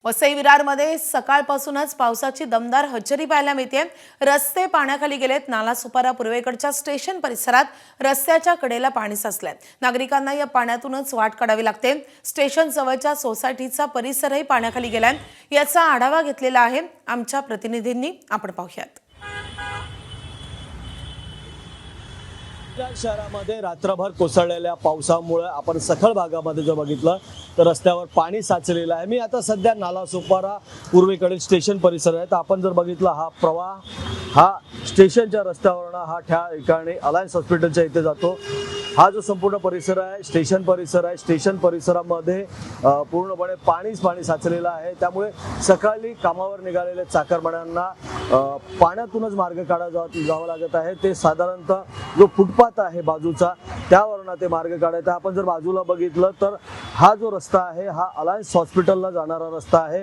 वसई विरारमध्ये सकाळपासूनच पावसाची दमदार हजेरी पाहायला मिळते। रस्ते पाण्याखाली गेलेत। नालासोपारा पूर्वेकडच्या स्टेशन परिसरात रस्त्याच्या कडेला पाणी साचलंय। नागरिकांना या पाण्यातूनच वाट काढावी लागते। स्टेशन जवळच्या सोसायटीचा परिसरही पाण्याखाली गेलाय। याचा आढावा घेतलेला आहे आमच्या प्रतिनिधींनी। आपण पाहूयात। शहरामध्ये रात्रभर कोसळलेल्या पावसामुळे आपण सखल भागामध्ये जर बघितलं तर रस्त्यावर पाणी साचलेलं आहे। मी आता सध्या नालासोपारा पूर्वेकडील स्टेशन परिसर आहे। तर आपण जर बघितलं हा प्रवाह हा स्टेशनच्या रस्त्यावरून हा त्या ठिकाणी अलायन्स हॉस्पिटलच्या इथे जातो। हा जो संपूर्ण परिसर आहे स्टेशन परिसर आहे। स्टेशन परिसरामध्ये पूर्णपणे पाणी साचलेलं आहे। त्यामुळे सकाळी कामावर निघालेल्या चाकरमान्यांना पाण्यातूनच मार्ग काढावा लागत आहे। ते साधारणतः जो फुटपाथ आहे बाजूचा त्यावरून ते मार्ग काढत आहे। आपण जर बाजूला बघितलं तर हा जो रस्ता आहे हा अलायन्स हॉस्पिटलला जाणारा रस्ता आहे।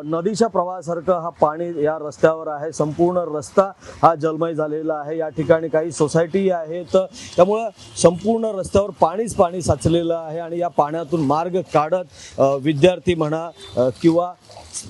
नदीच्या प्रवाहासारखं हा पाणी या रस्त्यावर आहे। संपूर्ण रस्ता हा जलमय झालेला आहे। या ठिकाणी काही सोसायटी आहेत त्यामुळे संपूर्ण रस्त्यावर पाणी साचलेलं आहे आणि या पाण्यातून मार्ग काढत विद्यार्थी म्हणा किंवा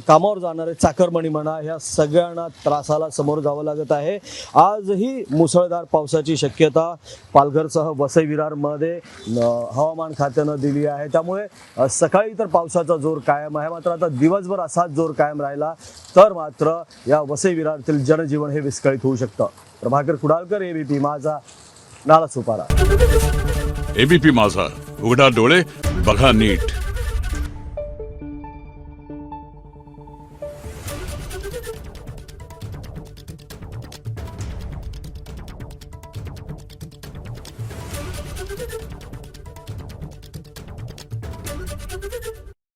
कामावर जाणारे चाकरमानी म्हणा या सगळ्यांना त्रासाला समोर जावं लागत आहे। आजही मुसळधार पावसाची शक्यता पालघरसह वसई विरारमध्ये हवामान खात्यानं दिली आहे। त्यामुळे सकाळी तर पावसाचा जोर कायम आहे, मात्र आता दिवसभर असाच जोर कायम राहिला तर मात्र या वसई विरारातील जनजीवन हे विस्कळीत होऊ शकतं। प्रभाकर कुडालकर, एबीपी माझा, नालासोपारा। एबीपी माझा, उघडा डोळे बघा नीट।